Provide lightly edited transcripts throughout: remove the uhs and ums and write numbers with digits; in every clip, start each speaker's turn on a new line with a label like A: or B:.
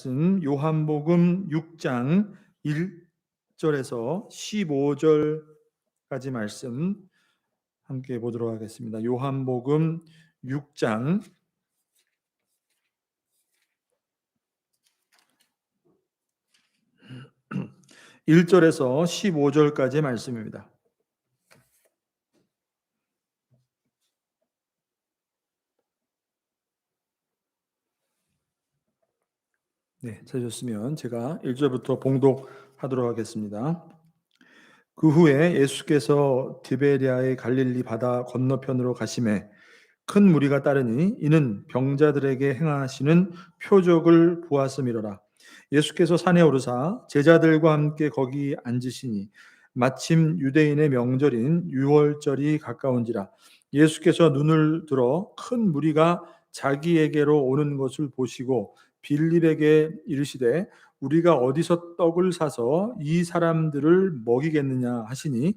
A: 말씀 요한복음 6장 1절에서 15절까지 말씀 함께 보도록 하겠습니다. 요한복음 6장 1절에서 15절까지의 말씀입니다. 네, 찾으셨으면 제가 1절부터 봉독하도록 하겠습니다. 그 후에 예수께서 디베리아의 갈릴리 바다 건너편으로 가시매 큰 무리가 따르니 이는 병자들에게 행하시는 표적을 보았음이로라. 예수께서 산에 오르사 제자들과 함께 거기 앉으시니 마침 유대인의 명절인 유월절이 가까운지라. 예수께서 눈을 들어 큰 무리가 자기에게로 오는 것을 보시고 빌립에게 이르시되 우리가 어디서 떡을 사서 이 사람들을 먹이겠느냐 하시니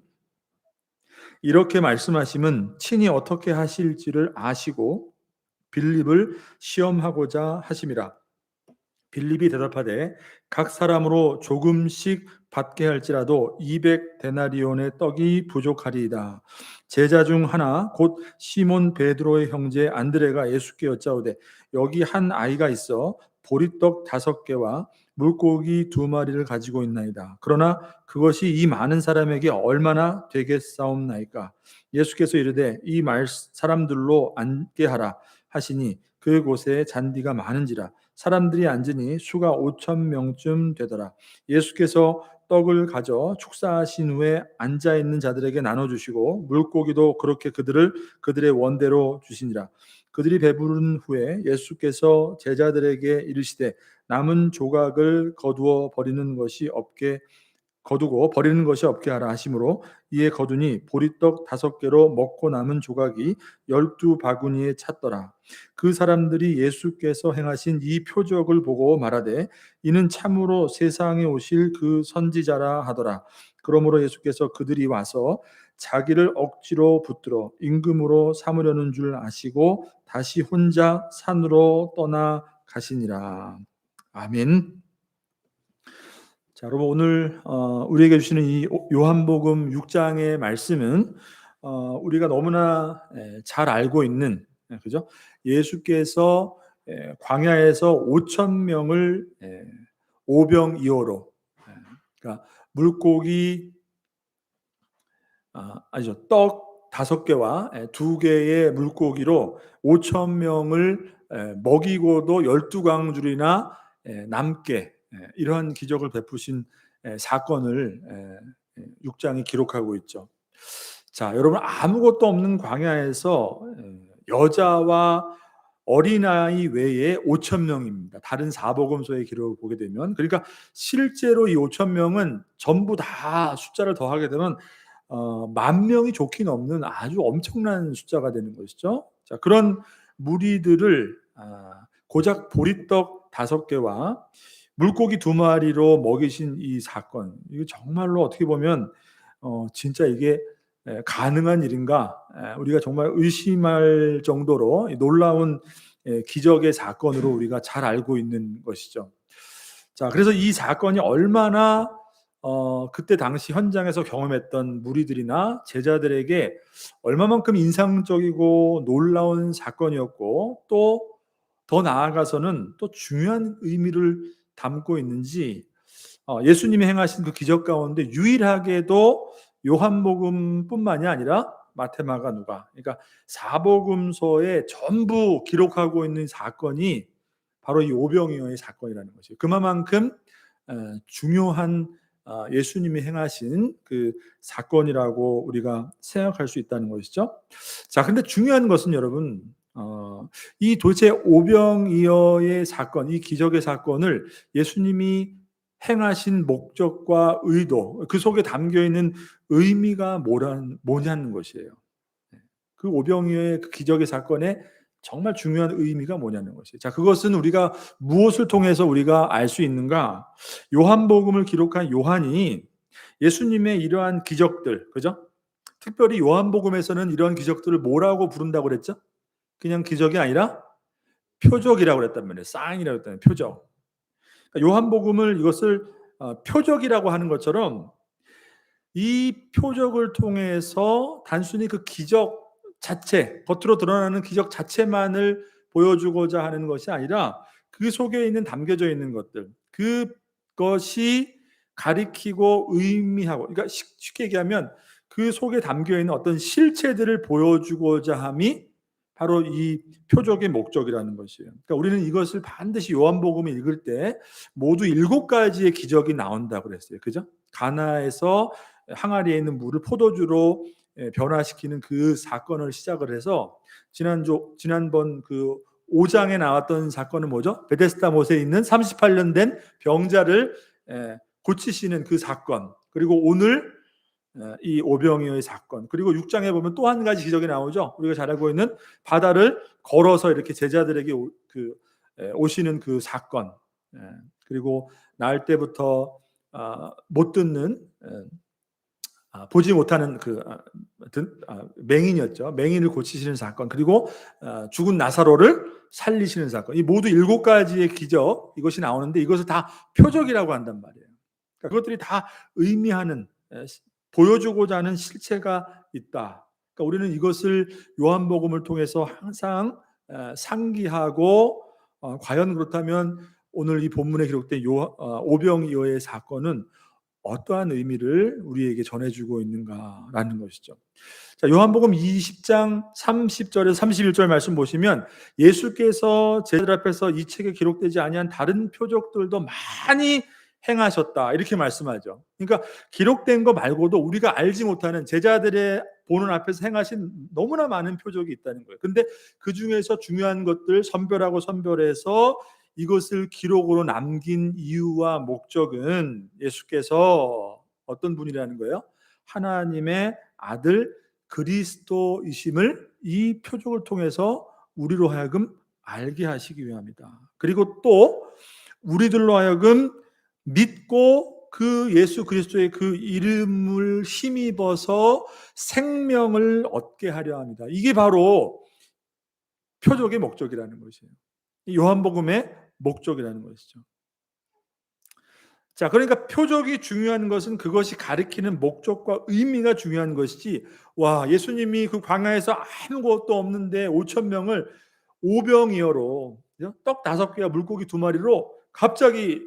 A: 이렇게 말씀하심은 친히 어떻게 하실지를 아시고 빌립을 시험하고자 하심이라. 빌립이 대답하되 각 사람으로 조금씩 받게 할지라도 200데나리온의 떡이 부족하리이다. 제자 중 하나 곧 시몬 베드로의 형제 안드레가 예수께 여짜오되 여기 한 아이가 있어 보리떡 5개와 물고기 2마리를 가지고 있나이다. 그러나 그것이 이 많은 사람에게 얼마나 되겠사옵나이까. 예수께서 이르되 이 사람들로 앉게 하라 하시니 그곳에 잔디가 많은지라. 사람들이 앉으니 수가 5,000명쯤 되더라. 예수께서 떡을 가져 축사하신 후에 앉아 있는 자들에게 나눠 주시고 물고기도 그렇게 그들의 원대로 주시니라. 그들이 배부른 후에 예수께서 제자들에게 이르시되 남은 조각을 거두고 버리는 것이 없게 하라 하심으로 이에 거두니 보리떡 5개로 먹고 남은 조각이 12바구니에 찼더라. 그 사람들이 예수께서 행하신 이 표적을 보고 말하되 이는 참으로 세상에 오실 그 선지자라 하더라. 그러므로 예수께서 그들이 와서 자기를 억지로 붙들어 임금으로 삼으려는 줄 아시고 다시 혼자 산으로 떠나 가시니라. 아멘. 자, 여러분 오늘 우리에게 주시는 이 요한복음 6장의 말씀은 우리가 너무나 잘 알고 있는, 그죠? 예수께서 광야에서 5천 명을 오병이어로, 그러니까 물고기 아니죠, 떡 5개와 2개의 물고기로 5천 명을 먹이고도 12광줄이나 남게 이러한 기적을 베푸신 사건을 6장이 기록하고 있죠. 자, 여러분 아무것도 없는 광야에서 여자와 어린아이 외에 5천 명입니다. 다른 사복음서의 기록을 보게 되면, 그러니까 실제로 이 5천 명은 전부 다 숫자를 더하게 되면 10,000명이 좋게 넘는 아주 엄청난 숫자가 되는 것이죠. 자, 그런 무리들을 고작 보리떡 5개와 물고기 2마리로 먹이신 이 사건, 이거 정말로 어떻게 보면 진짜 이게 가능한 일인가? 우리가 정말 의심할 정도로 놀라운 기적의 사건으로 우리가 잘 알고 있는 것이죠. 자, 그래서 이 사건이 얼마나 그때 당시 현장에서 경험했던 무리들이나 제자들에게 얼마만큼 인상적이고 놀라운 사건이었고 또 더 나아가서는 또 중요한 의미를 담고 있는지 예수님이 행하신 그 기적 가운데 유일하게도 요한복음뿐만이 아니라 마태, 마가, 누가, 그러니까 사복음서에 전부 기록하고 있는 사건이 바로 이 오병이어의 사건이라는 것이에요. 그만큼 중요한 예수님이 행하신 그 사건이라고 우리가 생각할 수 있다는 것이죠. 자, 근데 중요한 것은 여러분, 이 도대체 오병이어의 사건, 이 기적의 사건을 예수님이 행하신 목적과 의도, 그 속에 담겨 있는 의미가 뭐냐는 것이에요. 그 오병이어의 그 기적의 사건의 정말 중요한 의미가 뭐냐는 것이에요. 자, 그것은 우리가 무엇을 통해서 우리가 알 수 있는가? 요한복음을 기록한 요한이 예수님의 이러한 기적들, 그죠? 특별히 요한복음에서는 이러한 기적들을 뭐라고 부른다고 그랬죠? 그냥 기적이 아니라 표적이라고 그랬단 말이에요. 사인이라고 했다는 표적. 요한복음을 이것을 표적이라고 하는 것처럼 이 표적을 통해서 단순히 그 기적 자체, 겉으로 드러나는 기적 자체만을 보여주고자 하는 것이 아니라 그 속에 있는 담겨져 있는 것들, 그것이 가리키고 의미하고, 그러니까 쉽게 얘기하면 그 속에 담겨 있는 어떤 실체들을 보여주고자 함이 바로 이 표적의 목적이라는 것이에요. 그러니까 우리는 이것을 반드시 요한복음을 읽을 때 모두 7가지의 기적이 나온다고 그랬어요. 그죠? 가나에서 항아리에 있는 물을 포도주로 변화시키는 그 사건을 시작을 해서 지난번 그 5장에 나왔던 사건은 뭐죠? 베데스다 못에 있는 38년 된 병자를 고치시는 그 사건, 그리고 오늘 이 오병이어의 사건, 그리고 6장에 보면 또 한 가지 기적이 나오죠. 우리가 잘 알고 있는 바다를 걸어서 이렇게 제자들에게 오시는 그 사건, 그리고 날 때부터 못 듣는 보지 못하는 그 맹인이었죠. 맹인을 고치시는 사건, 그리고 죽은 나사로를 살리시는 사건. 이 모두 7가지의 기적, 이것이 나오는데 이것을 다 표적이라고 한단 말이에요. 그러니까 그것들이 다 의미하는, 보여주고자 하는 실체가 있다. 그러니까 우리는 이것을 요한복음을 통해서 항상 상기하고, 과연 그렇다면 오늘 이 본문에 기록된 오병이어의 사건은 어떠한 의미를 우리에게 전해주고 있는가라는 것이죠. 자, 요한복음 20장 30절에서 31절 말씀 보시면 예수께서 제자들 앞에서 이 책에 기록되지 아니한 다른 표적들도 많이 행하셨다, 이렇게 말씀하죠. 그러니까 기록된 거 말고도 우리가 알지 못하는, 제자들의 보는 앞에서 행하신 너무나 많은 표적이 있다는 거예요. 근데 그 중에서 중요한 것들 선별하고 선별해서 이것을 기록으로 남긴 이유와 목적은 예수께서 어떤 분이라는 거예요? 하나님의 아들 그리스도이심을 이 표적을 통해서 우리로 하여금 알게 하시기 위함이다. 그리고 또 우리들로 하여금 믿고 그 예수 그리스도의 그 이름을 힘입어서 생명을 얻게 하려 합니다. 이게 바로 표적의 목적이라는 것이에요. 요한복음의 목적이라는 것이죠. 자, 그러니까 표적이 중요한 것은 그것이 가리키는 목적과 의미가 중요한 것이지, 와, 예수님이 그 광야에서 아무것도 없는데 5천 명을 오병이어로, 떡 5개와 물고기 2마리로 갑자기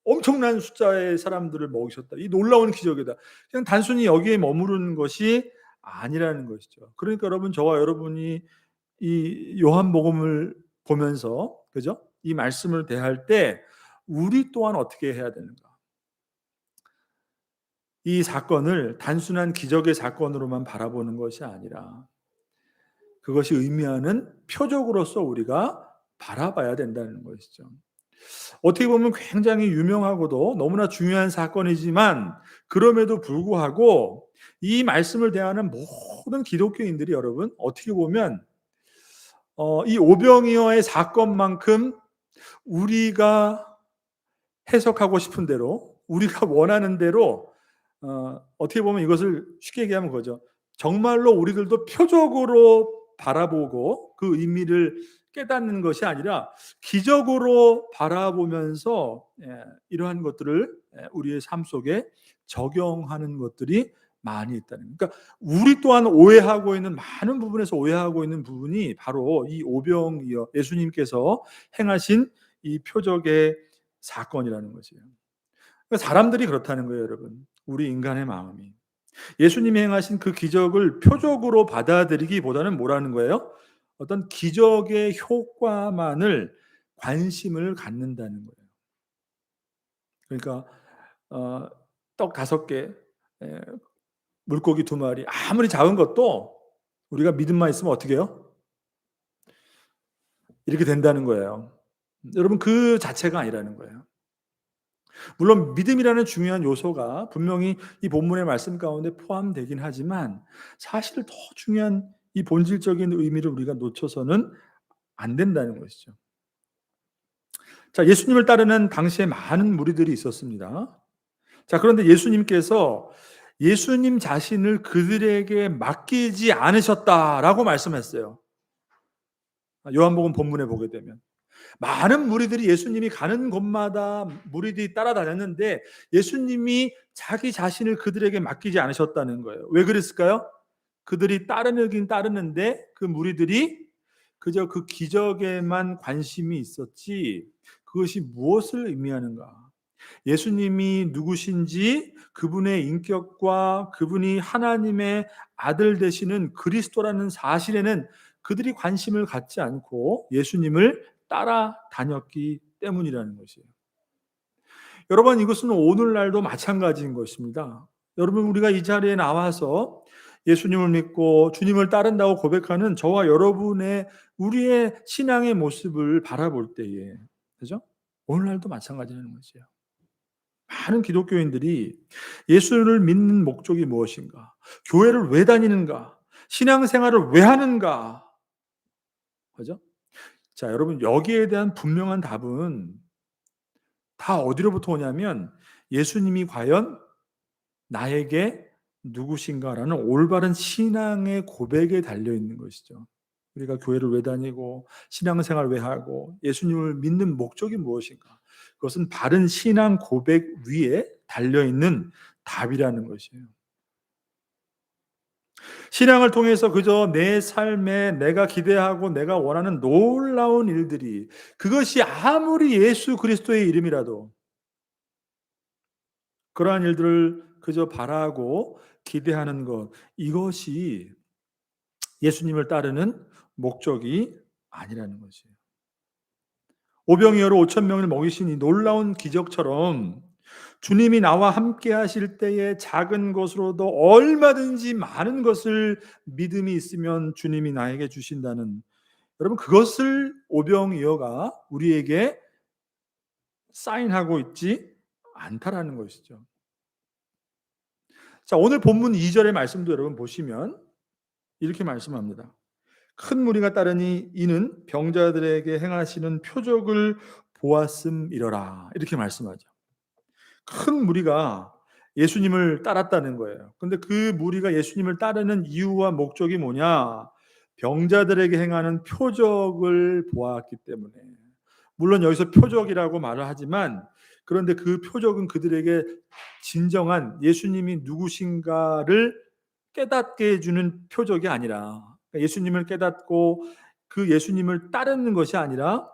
A: 엄청난 숫자의 사람들을 먹이셨다. 이 놀라운 기적이다. 그냥 단순히 여기에 머무르는 것이 아니라는 것이죠. 그러니까 여러분, 저와 여러분이 이 요한복음을 보면서, 그죠? 이 말씀을 대할 때 우리 또한 어떻게 해야 되는가? 이 사건을 단순한 기적의 사건으로만 바라보는 것이 아니라 그것이 의미하는 표적으로서 우리가 바라봐야 된다는 것이죠. 어떻게 보면 굉장히 유명하고도 너무나 중요한 사건이지만, 그럼에도 불구하고 이 말씀을 대하는 모든 기독교인들이 여러분, 어떻게 보면 이 오병이어의 사건만큼 우리가 해석하고 싶은 대로, 우리가 원하는 대로, 어떻게 보면 이것을 쉽게 얘기하면 그거죠. 정말로 우리들도 표적으로 바라보고 그 의미를 깨닫는 것이 아니라 기적으로 바라보면서 이러한 것들을 우리의 삶 속에 적용하는 것들이 많이 있다는. 그러니까 우리 또한 오해하고 있는, 많은 부분에서 오해하고 있는 부분이 바로 이 오병이어, 예수님께서 행하신 이 표적의 사건이라는 것이에요. 그러니까 사람들이 그렇다는 거예요, 여러분. 우리 인간의 마음이 예수님이 행하신 그 기적을 표적으로 받아들이기보다는 뭐라는 거예요? 어떤 기적의 효과만을 관심을 갖는다는 거예요. 그러니까 떡 5개, 물고기 2마리, 아무리 작은 것도 우리가 믿음만 있으면 어떻게 해요? 이렇게 된다는 거예요. 여러분, 그 자체가 아니라는 거예요. 물론 믿음이라는 중요한 요소가 분명히 이 본문의 말씀 가운데 포함되긴 하지만, 사실 더 중요한 이 본질적인 의미를 우리가 놓쳐서는 안 된다는 것이죠. 자, 예수님을 따르는 당시에 많은 무리들이 있었습니다. 자, 그런데 예수님께서 예수님 자신을 그들에게 맡기지 않으셨다라고 말씀했어요. 요한복음 본문에 보게 되면 많은 무리들이 예수님이 가는 곳마다 무리들이 따라다녔는데 예수님이 자기 자신을 그들에게 맡기지 않으셨다는 거예요. 왜 그랬을까요? 그들이 따르긴 따르는데 그 무리들이 그저 그 기적에만 관심이 있었지 그것이 무엇을 의미하는가? 예수님이 누구신지 그분의 인격과 그분이 하나님의 아들 되시는 그리스도라는 사실에는 그들이 관심을 갖지 않고 예수님을 따라다녔기 때문이라는 것이에요. 여러분, 이것은 오늘날도 마찬가지인 것입니다. 여러분, 우리가 이 자리에 나와서 예수님을 믿고 주님을 따른다고 고백하는 저와 여러분의 우리의 신앙의 모습을 바라볼 때에, 그죠? 오늘날도 마찬가지라는 거죠. 많은 기독교인들이 예수를 믿는 목적이 무엇인가? 교회를 왜 다니는가? 신앙생활을 왜 하는가? 그죠? 자, 여러분, 여기에 대한 분명한 답은 다 어디로부터 오냐면 예수님이 과연 나에게 누구신가라는 올바른 신앙의 고백에 달려 있는 것이죠. 우리가 교회를 왜 다니고 신앙생활 왜 하고 예수님을 믿는 목적이 무엇인가? 그것은 바른 신앙 고백 위에 달려 있는 답이라는 것이에요. 신앙을 통해서 그저 내 삶에 내가 기대하고 내가 원하는 놀라운 일들이 그것이 아무리 예수 그리스도의 이름이라도 그러한 일들을 그저 바라고 기대하는 것 이것이 예수님을 따르는 목적이 아니라는 것이에요. 오병이어로 5천 명을 먹이신 이 놀라운 기적처럼 주님이 나와 함께 하실 때에 작은 것으로도 얼마든지 많은 것을 믿음이 있으면 주님이 나에게 주신다는 여러분 그것을 오병이어가 우리에게 사인하고 있지 않다라는 것이죠. 자, 오늘 본문 2절의 말씀도 여러분 보시면 이렇게 말씀합니다. 큰 무리가 따르니 이는 병자들에게 행하시는 표적을 보았음이러라. 이렇게 말씀하죠. 큰 무리가 예수님을 따랐다는 거예요. 근데 그 무리가 예수님을 따르는 이유와 목적이 뭐냐? 병자들에게 행하는 표적을 보았기 때문에. 물론 여기서 표적이라고 말을 하지만 그런데 그 표적은 그들에게 진정한 예수님이 누구신가를 깨닫게 해주는 표적이 아니라 예수님을 깨닫고 그 예수님을 따르는 것이 아니라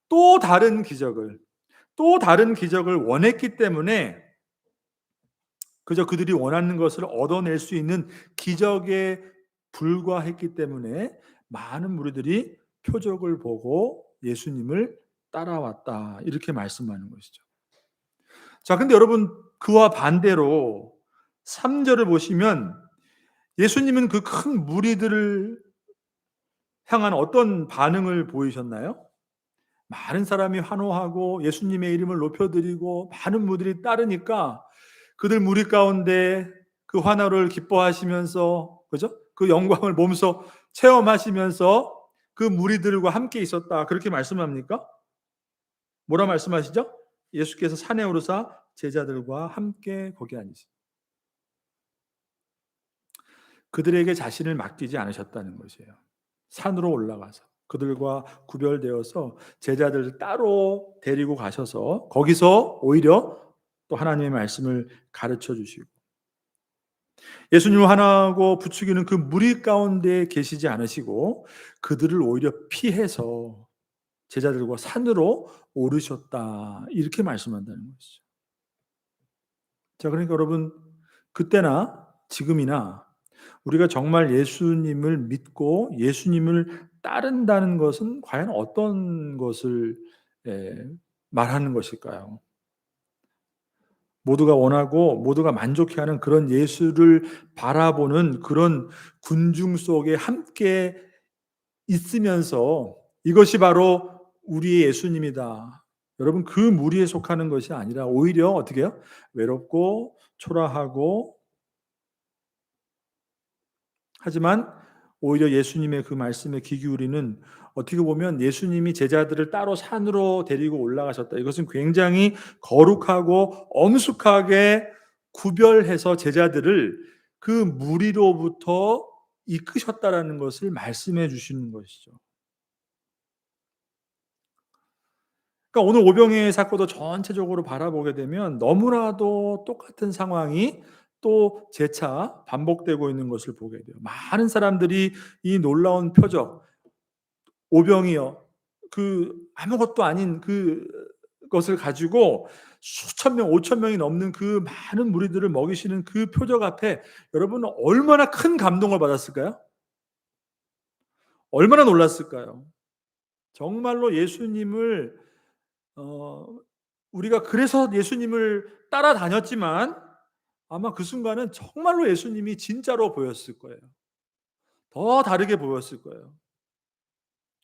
A: 또 다른 기적을 또 다른 기적을 원했기 때문에 그저 그들이 원하는 것을 얻어낼 수 있는 기적에 불과했기 때문에 많은 무리들이 표적을 보고 예수님을 따라왔다. 이렇게 말씀하는 것이죠. 자, 근데 여러분 그와 반대로 3절을 보시면 예수님은 그 큰 무리들을 향한 어떤 반응을 보이셨나요? 많은 사람이 환호하고 예수님의 이름을 높여드리고 많은 무리들이 따르니까 그들 무리 가운데 그 환호를 기뻐하시면서 그죠? 그 영광을 몸소 체험하시면서 그 무리들과 함께 있었다. 그렇게 말씀합니까? 뭐라 말씀하시죠? 예수께서 산에 오르사 제자들과 함께 거기 앉으시. 그들에게 자신을 맡기지 않으셨다는 것이에요. 산으로 올라가서 그들과 구별되어서 제자들을 따로 데리고 가셔서 거기서 오히려 또 하나님의 말씀을 가르쳐 주시고 예수님을 환호하고 부추기는 그 무리 가운데 계시지 않으시고 그들을 오히려 피해서 제자들과 산으로 오르셨다. 이렇게 말씀한다는 것이죠. 자, 그러니까 여러분 그때나 지금이나 우리가 정말 예수님을 믿고 예수님을 따른다는 것은 과연 어떤 것을 말하는 것일까요? 모두가 원하고 모두가 만족해하는 그런 예수를 바라보는 그런 군중 속에 함께 있으면서 이것이 바로 우리의 예수님이다. 여러분 그 무리에 속하는 것이 아니라 오히려 어떻게 해요? 외롭고 초라하고 하지만 오히려 예수님의 그 말씀에 귀 기울이는 어떻게 보면 예수님이 제자들을 따로 산으로 데리고 올라가셨다. 이것은 굉장히 거룩하고 엄숙하게 구별해서 제자들을 그 무리로부터 이끄셨다라는 것을 말씀해 주시는 것이죠. 그러니까 오늘 오병이의 사건도 전체적으로 바라보게 되면 너무나도 똑같은 상황이 또 재차 반복되고 있는 것을 보게 돼요. 많은 사람들이 이 놀라운 표적, 오병이어 아무것도 아닌 그것을 가지고 수천 명, 5천 명이 넘는 그 많은 무리들을 먹이시는 그 표적 앞에 여러분은 얼마나 큰 감동을 받았을까요? 얼마나 놀랐을까요? 정말로 예수님을 어 우리가 그래서 예수님을 따라다녔지만 아마 그 순간은 정말로 예수님이 진짜로 보였을 거예요. 더 다르게 보였을 거예요.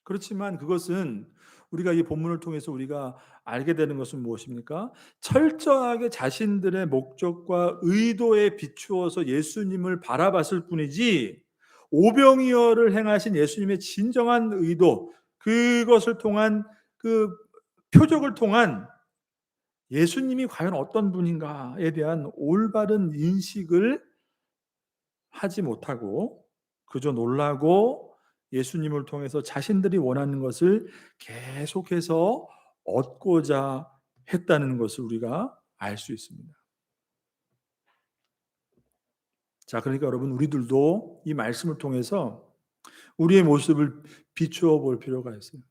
A: 그렇지만 그것은 우리가 이 본문을 통해서 우리가 알게 되는 것은 무엇입니까? 철저하게 자신들의 목적과 의도에 비추어서 예수님을 바라봤을 뿐이지 오병이어를 행하신 예수님의 진정한 의도, 그것을 통한 그 표적을 통한 예수님이 과연 어떤 분인가에 대한 올바른 인식을 하지 못하고 그저 놀라고 예수님을 통해서 자신들이 원하는 것을 계속해서 얻고자 했다는 것을 우리가 알 수 있습니다. 자, 그러니까 여러분, 우리들도 이 말씀을 통해서 우리의 모습을 비추어 볼 필요가 있어요.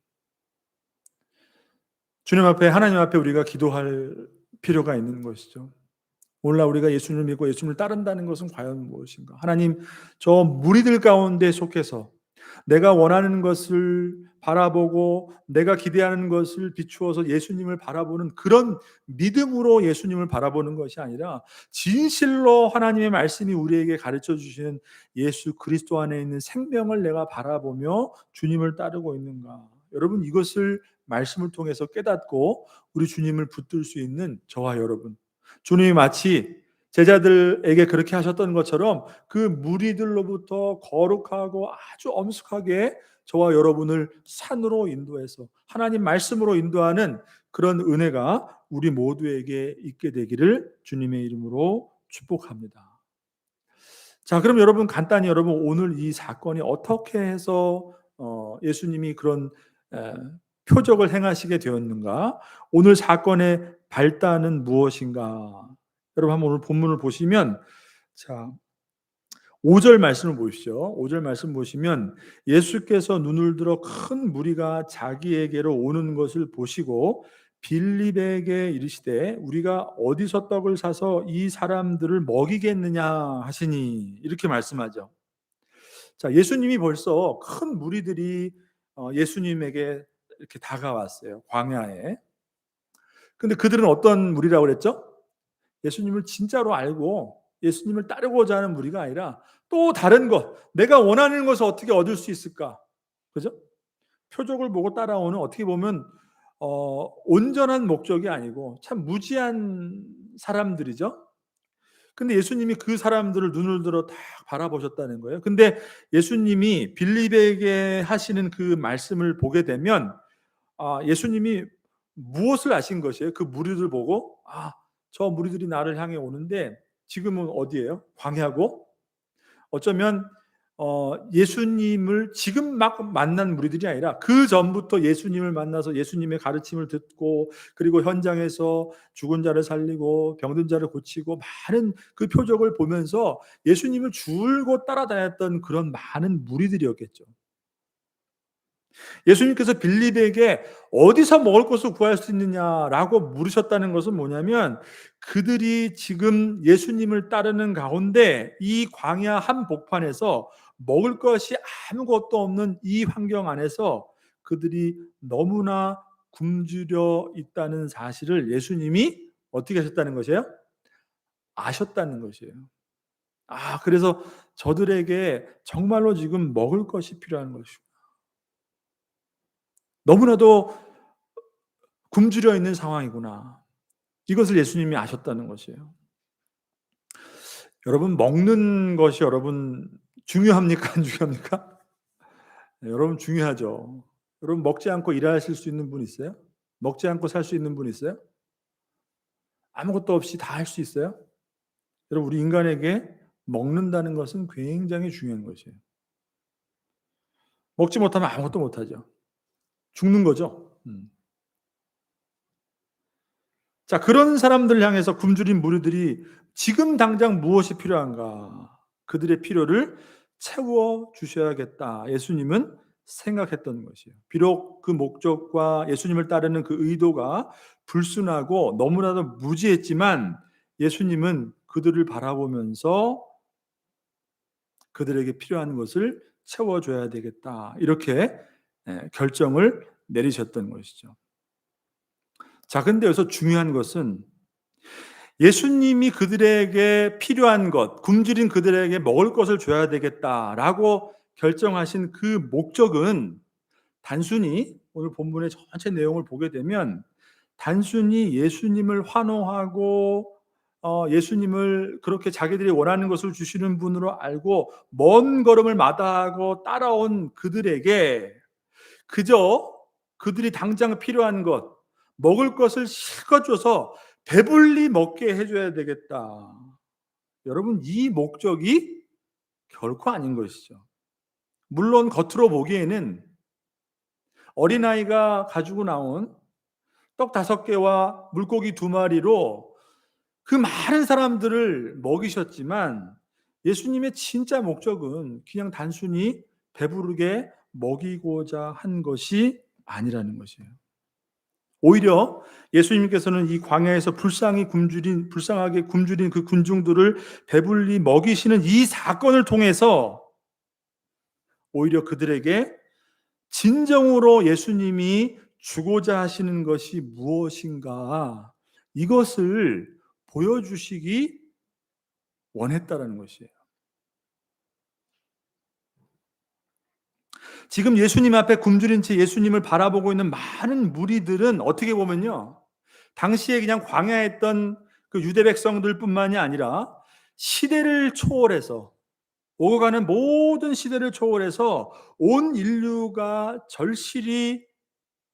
A: 주님 앞에, 하나님 앞에 우리가 기도할 필요가 있는 것이죠. 오늘날 우리가 예수님을 믿고 예수님을 따른다는 것은 과연 무엇인가? 하나님, 저 무리들 가운데 속해서 내가 원하는 것을 바라보고 내가 기대하는 것을 비추어서 예수님을 바라보는 그런 믿음으로 예수님을 바라보는 것이 아니라 진실로 하나님의 말씀이 우리에게 가르쳐 주시는 예수 그리스도 안에 있는 생명을 내가 바라보며 주님을 따르고 있는가? 여러분, 이것을 말씀을 통해서 깨닫고 우리 주님을 붙들 수 있는 저와 여러분, 주님이 마치 제자들에게 그렇게 하셨던 것처럼 그 무리들로부터 거룩하고 아주 엄숙하게 저와 여러분을 산으로 인도해서 하나님 말씀으로 인도하는 그런 은혜가 우리 모두에게 있게 되기를 주님의 이름으로 축복합니다. 자, 그럼 여러분, 간단히 여러분, 오늘 이 사건이 어떻게 해서 예수님이 그런 에, 표적을 행하시게 되었는가? 오늘 사건의 발단은 무엇인가? 여러분, 한번 오늘 본문을 보시면, 자, 5절 말씀을 보십시오. 5절 말씀 보시면 예수께서 눈을 들어 큰 무리가 자기에게로 오는 것을 보시고 빌립에게 이르시되 우리가 어디서 떡을 사서 이 사람들을 먹이겠느냐 하시니, 이렇게 말씀하죠. 자, 예수님이 벌써 큰 무리들이 예수님에게 이렇게 다가왔어요. 광야에. 근데 그들은 어떤 무리라고 그랬죠? 예수님을 진짜로 알고 예수님을 따르고자 하는 무리가 아니라 또 다른 것, 내가 원하는 것을 어떻게 얻을 수 있을까? 그죠? 표적을 보고 따라오는, 어떻게 보면 온전한 목적이 아니고 참 무지한 사람들이죠. 근데 예수님이 그 사람들을 눈을 들어 다 바라보셨다는 거예요. 근데 예수님이 빌립에게 하시는 그 말씀을 보게 되면 예수님이 무엇을 아신 것이에요? 그 무리들 보고 저 무리들이 나를 향해 오는데 지금은 어디예요? 광야고, 어쩌면 예수님을 지금 막 만난 무리들이 아니라 그 전부터 예수님을 만나서 예수님의 가르침을 듣고 그리고 현장에서 죽은 자를 살리고 병든 자를 고치고 많은 그 표적을 보면서 예수님을 줄곧 따라다녔던 그런 많은 무리들이었겠죠. 예수님께서 빌립에게 어디서 먹을 것을 구할 수 있느냐라고 물으셨다는 것은 뭐냐면, 그들이 지금 예수님을 따르는 가운데 이 광야 한복판에서 먹을 것이 아무것도 없는 이 환경 안에서 그들이 너무나 굶주려 있다는 사실을 예수님이 어떻게 하셨다는 것이에요? 아셨다는 것이에요. 그래서 저들에게 정말로 지금 먹을 것이 필요한 것이고 너무나도 굶주려 있는 상황이구나. 이것을 예수님이 아셨다는 것이에요. 여러분, 먹는 것이 여러분 중요합니까? 안 중요합니까? 네, 여러분 중요하죠. 여러분, 먹지 않고 일하실 수 있는 분 있어요? 먹지 않고 살 수 있는 분 있어요? 아무것도 없이 다 할 수 있어요? 여러분, 우리 인간에게 먹는다는 것은 굉장히 중요한 것이에요. 먹지 못하면 아무것도 못하죠. 죽는 거죠. 자, 그런 사람들을 향해서 굶주린 무리들이 지금 당장 무엇이 필요한가? 그들의 필요를 채워 주셔야겠다. 예수님은 생각했던 것이에요. 비록 그 목적과 예수님을 따르는 그 의도가 불순하고 너무나도 무지했지만 예수님은 그들을 바라보면서 그들에게 필요한 것을 채워줘야 되겠다. 이렇게 결정을 내리셨던 것이죠. 자, 근데 여기서 중요한 것은 예수님이 그들에게 필요한 것, 굶주린 그들에게 먹을 것을 줘야 되겠다라고 결정하신 그 목적은 단순히 오늘 본문의 전체 내용을 보게 되면 단순히 예수님을 환호하고 예수님을 그렇게 자기들이 원하는 것을 주시는 분으로 알고 먼 걸음을 마다하고 따라온 그들에게 그저 그들이 당장 필요한 것, 먹을 것을 실컷 줘서 배불리 먹게 해줘야 되겠다. 여러분, 이 목적이 결코 아닌 것이죠. 물론 겉으로 보기에는 어린아이가 가지고 나온 떡 5개와 물고기 2마리로 그 많은 사람들을 먹이셨지만 예수님의 진짜 목적은 그냥 단순히 배부르게 먹이고자 한 것이 아니라는 것이에요. 오히려 예수님께서는 이 광야에서 불쌍하게 굶주린 그 군중들을 배불리 먹이시는 이 사건을 통해서 오히려 그들에게 진정으로 예수님이 주고자 하시는 것이 무엇인가, 이것을 보여주시기 원했다라는 것이에요. 지금 예수님 앞에 굶주린 채 예수님을 바라보고 있는 많은 무리들은 어떻게 보면요, 당시에 그냥 광야에 있던 그 유대 백성들뿐만이 아니라 시대를 초월해서 오고 가는 모든 시대를 초월해서 온 인류가 절실히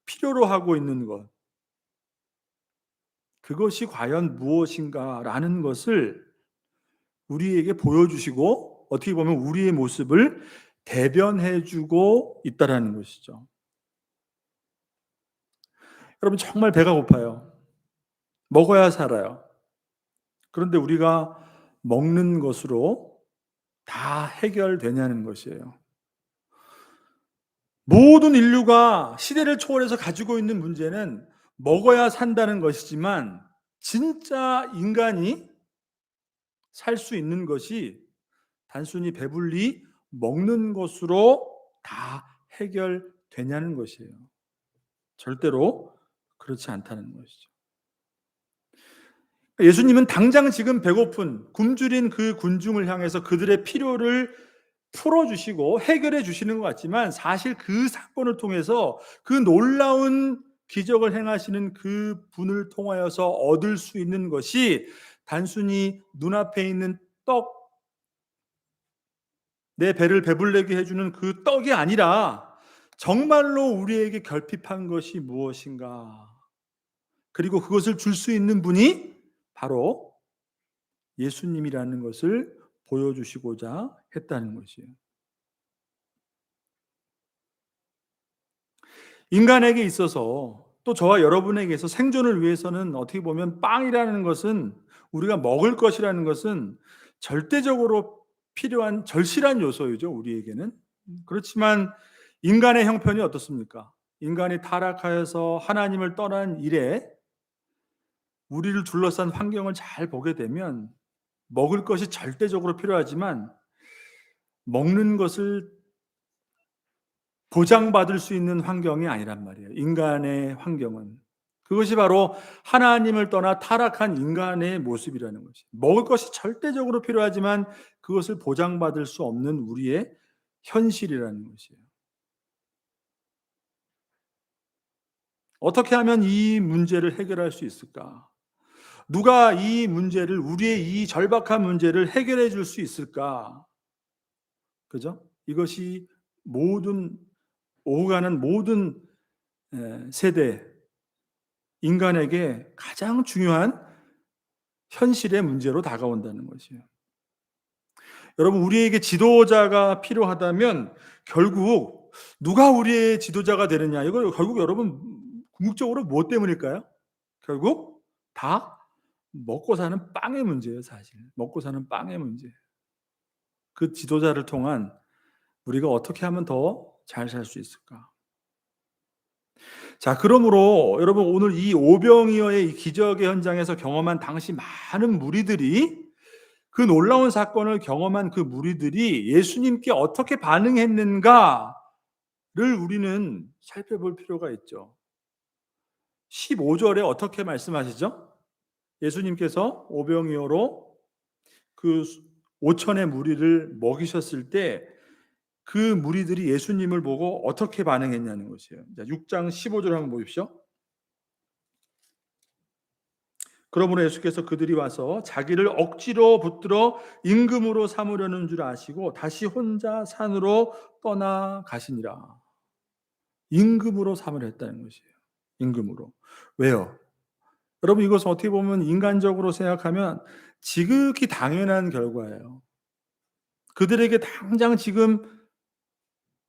A: 필요로 하고 있는 것, 그것이 과연 무엇인가라는 것을 우리에게 보여주시고 어떻게 보면 우리의 모습을 대변해주고 있다라는 것이죠. 여러분, 정말 배가 고파요. 먹어야 살아요. 그런데 우리가 먹는 것으로 다 해결되냐는 것이에요. 모든 인류가 시대를 초월해서 가지고 있는 문제는 먹어야 산다는 것이지만 진짜 인간이 살 수 있는 것이 단순히 배불리 먹는 것으로 다 해결되냐는 것이에요. 절대로 그렇지 않다는 것이죠. 예수님은 당장 지금 배고픈 굶주린 그 군중을 향해서 그들의 필요를 풀어주시고 해결해 주시는 것 같지만 사실 그 사건을 통해서 그 놀라운 기적을 행하시는 그 분을 통하여서 얻을 수 있는 것이 단순히 눈앞에 있는 떡, 내 배를 배불리게 해주는 그 떡이 아니라 정말로 우리에게 결핍한 것이 무엇인가, 그리고 그것을 줄 수 있는 분이 바로 예수님이라는 것을 보여주시고자 했다는 것이에요. 인간에게 있어서 또 저와 여러분에게서 생존을 위해서는 어떻게 보면 빵이라는 것은, 우리가 먹을 것이라는 것은 절대적으로 필요한 절실한 요소이죠, 우리에게는. 그렇지만 인간의 형편이 어떻습니까? 인간이 타락하여서 하나님을 떠난 이래 우리를 둘러싼 환경을 잘 보게 되면 먹을 것이 절대적으로 필요하지만 먹는 것을 보장받을 수 있는 환경이 아니란 말이에요. 인간의 환경은. 그것이 바로 하나님을 떠나 타락한 인간의 모습이라는 것이. 먹을 것이 절대적으로 필요하지만 그것을 보장받을 수 없는 우리의 현실이라는 것이에요. 어떻게 하면 이 문제를 해결할 수 있을까? 누가 이 문제를, 우리의 이 절박한 문제를 해결해 줄 수 있을까? 그죠? 이것이 모든 오가는 모든 세대 인간에게 가장 중요한 현실의 문제로 다가온다는 것이에요. 여러분, 우리에게 지도자가 필요하다면 결국 누가 우리의 지도자가 되느냐, 이거 결국 여러분 궁극적으로 무엇 때문일까요? 결국 다 먹고 사는 빵의 문제예요, 사실. 먹고 사는 빵의 문제. 그 지도자를 통한 우리가 어떻게 하면 더 잘 살 수 있을까? 자, 그러므로 여러분 오늘 이 오병이어의 이 기적의 현장에서 경험한 당시 많은 무리들이 그 놀라운 사건을 경험한 그 무리들이 예수님께 어떻게 반응했는가를 우리는 살펴볼 필요가 있죠. 15절에 어떻게 말씀하시죠? 예수님께서 오병이어로 그 5천의 무리를 먹이셨을 때 그 무리들이 예수님을 보고 어떻게 반응했냐는 것이에요. 자, 6장 15절 한번 보십시오. 그러므로 예수께서 그들이 와서 자기를 억지로 붙들어 임금으로 삼으려는 줄 아시고 다시 혼자 산으로 떠나 가시니라. 임금으로 삼으려 했다는 것이에요. 임금으로. 왜요? 여러분 이것은 어떻게 보면 인간적으로 생각하면 지극히 당연한 결과예요. 그들에게 당장 지금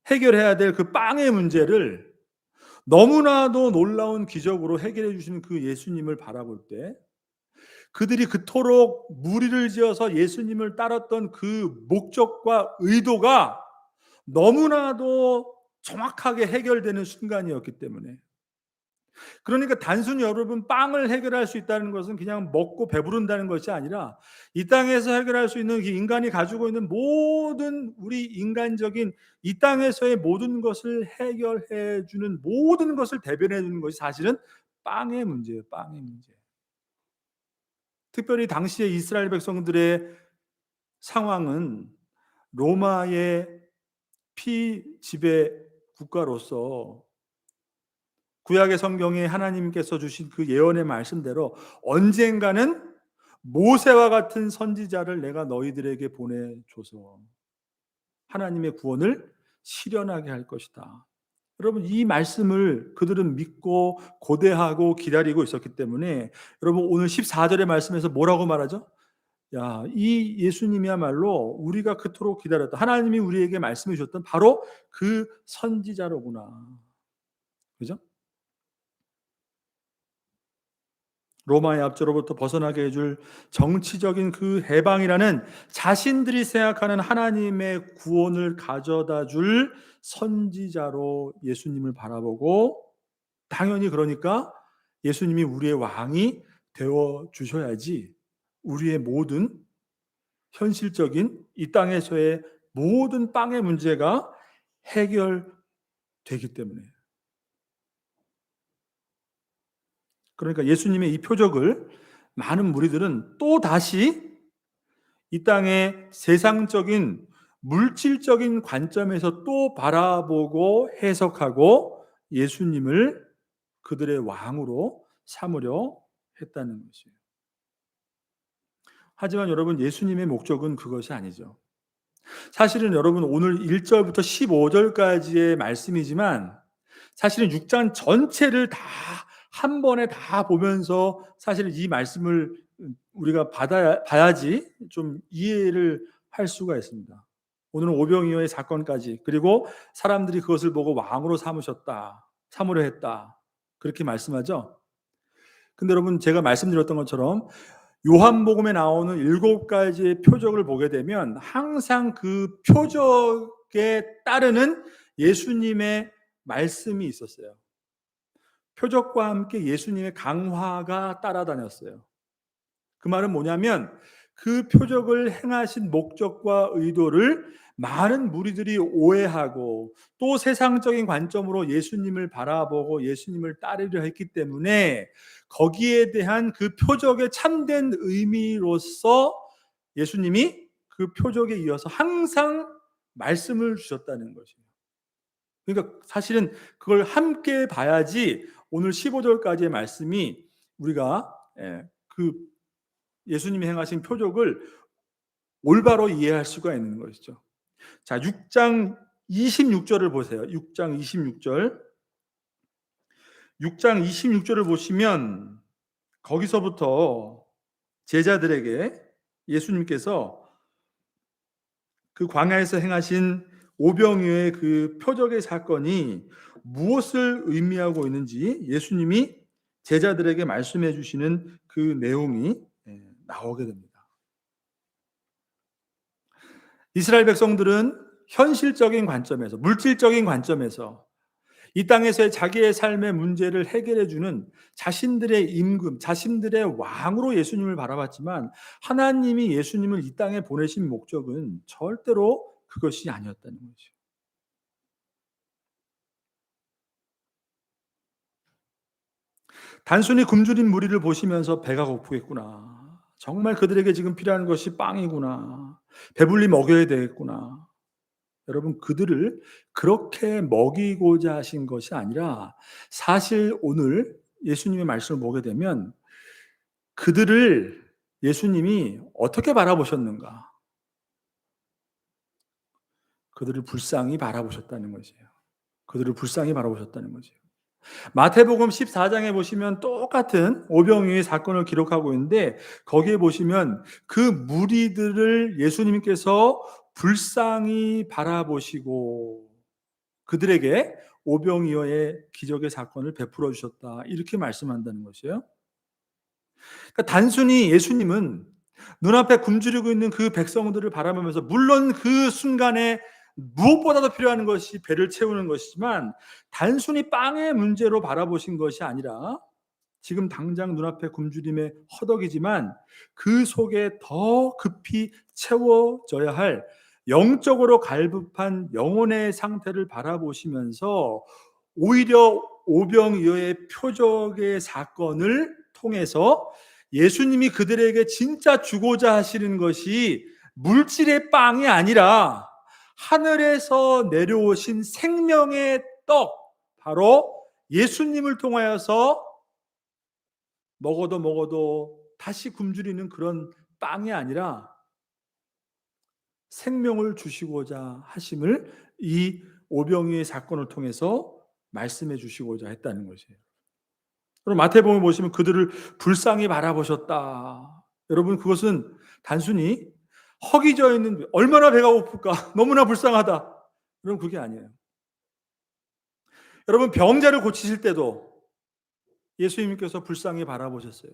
A: 해결해야 될 그 빵의 문제를 너무나도 놀라운 기적으로 해결해 주시는 그 예수님을 바라볼 때 그들이 그토록 무리를 지어서 예수님을 따랐던 그 목적과 의도가 너무나도 정확하게 해결되는 순간이었기 때문에 그러니까 단순히 여러분 빵을 해결할 수 있다는 것은 그냥 먹고 배부른다는 것이 아니라 이 땅에서 해결할 수 있는 이 인간이 가지고 있는 모든 우리 인간적인 이 땅에서의 모든 것을 해결해 주는 모든 것을 대변해 주는 것이 사실은 빵의 문제예요. 빵의 문제. 특별히 당시에 이스라엘 백성들의 상황은 로마의 피지배 국가로서 구약의 성경에 하나님께서 주신 그 예언의 말씀대로 언젠가는 모세와 같은 선지자를 내가 너희들에게 보내줘서 하나님의 구원을 실현하게 할 것이다. 여러분 이 말씀을 그들은 믿고 고대하고 기다리고 있었기 때문에 여러분 오늘 14절의 말씀에서 뭐라고 말하죠? 야, 이 예수님이야말로 우리가 그토록 기다렸다. 하나님이 우리에게 말씀해 주셨던 바로 그 선지자로구나. 그죠? 로마의 압제로부터 벗어나게 해줄 정치적인 그 해방이라는 자신들이 생각하는 하나님의 구원을 가져다 줄 선지자로 예수님을 바라보고 당연히 그러니까 예수님이 우리의 왕이 되어 주셔야지 우리의 모든 현실적인 이 땅에서의 모든 빵의 문제가 해결되기 때문에 그러니까 예수님의 이 표적을 많은 무리들은 또 다시 이 땅의 세상적인 물질적인 관점에서 또 바라보고 해석하고 예수님을 그들의 왕으로 삼으려 했다는 것이에요. 하지만 여러분 예수님의 목적은 그것이 아니죠. 사실은 여러분 오늘 1절부터 15절까지의 말씀이지만 사실은 6장 전체를 다 한 번에 다 보면서 사실 이 말씀을 우리가 봐야지 좀 이해를 할 수가 있습니다. 오늘은 오병이어의 사건까지 그리고 사람들이 그것을 보고 왕으로 삼으려 했다. 그렇게 말씀하죠. 근데 여러분 제가 말씀드렸던 것처럼 요한복음에 나오는 7가지의 표적을 보게 되면 항상 그 표적에 따르는 예수님의 말씀이 있었어요. 표적과 함께 예수님의 강화가 따라다녔어요. 그 말은 뭐냐면 그 표적을 행하신 목적과 의도를 많은 무리들이 오해하고 또 세상적인 관점으로 예수님을 바라보고 예수님을 따르려 했기 때문에 거기에 대한 그 표적의 참된 의미로서 예수님이 그 표적에 이어서 항상 말씀을 주셨다는 것이에요. 그러니까 사실은 그걸 함께 봐야지 오늘 15절까지의 말씀이 우리가 그 예수님이 행하신 표적을 올바로 이해할 수가 있는 것이죠. 자, 6장 26절을 보세요. 6장 26절. 6장 26절을 보시면 거기서부터 제자들에게 예수님께서 그 광야에서 행하신 오병이어의 그 표적의 사건이 무엇을 의미하고 있는지 예수님이 제자들에게 말씀해 주시는 그 내용이 나오게 됩니다. 이스라엘 백성들은 현실적인 관점에서, 물질적인 관점에서 이 땅에서의 자기의 삶의 문제를 해결해 주는 자신들의 임금, 자신들의 왕으로 예수님을 바라봤지만 하나님이 예수님을 이 땅에 보내신 목적은 절대로 그것이 아니었다는 거죠. 단순히 굶주린 무리를 보시면서 배가 고프겠구나. 정말 그들에게 지금 필요한 것이 빵이구나. 배불리 먹여야 되겠구나. 여러분, 그들을 그렇게 먹이고자 하신 것이 아니라 사실 오늘 예수님의 말씀을 보게 되면 그들을 예수님이 어떻게 바라보셨는가? 그들을 불쌍히 바라보셨다는 것이에요. 그들을 불쌍히 바라보셨다는 거죠. 마태복음 14장에 보시면 똑같은 오병이어의 사건을 기록하고 있는데 거기에 보시면 그 무리들을 예수님께서 불쌍히 바라보시고 그들에게 오병이어의 기적의 사건을 베풀어 주셨다. 이렇게 말씀한다는 것이에요. 그러니까 단순히 예수님은 눈앞에 굶주리고 있는 그 백성들을 바라보면서 물론 그 순간에 무엇보다도 필요한 것이 배를 채우는 것이지만 단순히 빵의 문제로 바라보신 것이 아니라 지금 당장 눈앞에 굶주림에 허덕이지만 그 속에 더 급히 채워져야 할 영적으로 갈급한 영혼의 상태를 바라보시면서 오히려 오병이어의 표적의 사건을 통해서 예수님이 그들에게 진짜 주고자 하시는 것이 물질의 빵이 아니라 하늘에서 내려오신 생명의 떡, 바로 예수님을 통하여서 먹어도 다시 굶주리는 그런 빵이 아니라 생명을 주시고자 하심을 이 오병이의 사건을 통해서 말씀해 주시고자 했다는 것이에요. 그럼 마태복음 보시면 그들을 불쌍히 바라보셨다. 여러분, 그것은 단순히 허기져 있는 얼마나 배가 고플까 너무나 불쌍하다. 여러분, 그게 아니에요. 여러분, 병자를 고치실 때도 예수님께서 불쌍히 바라보셨어요.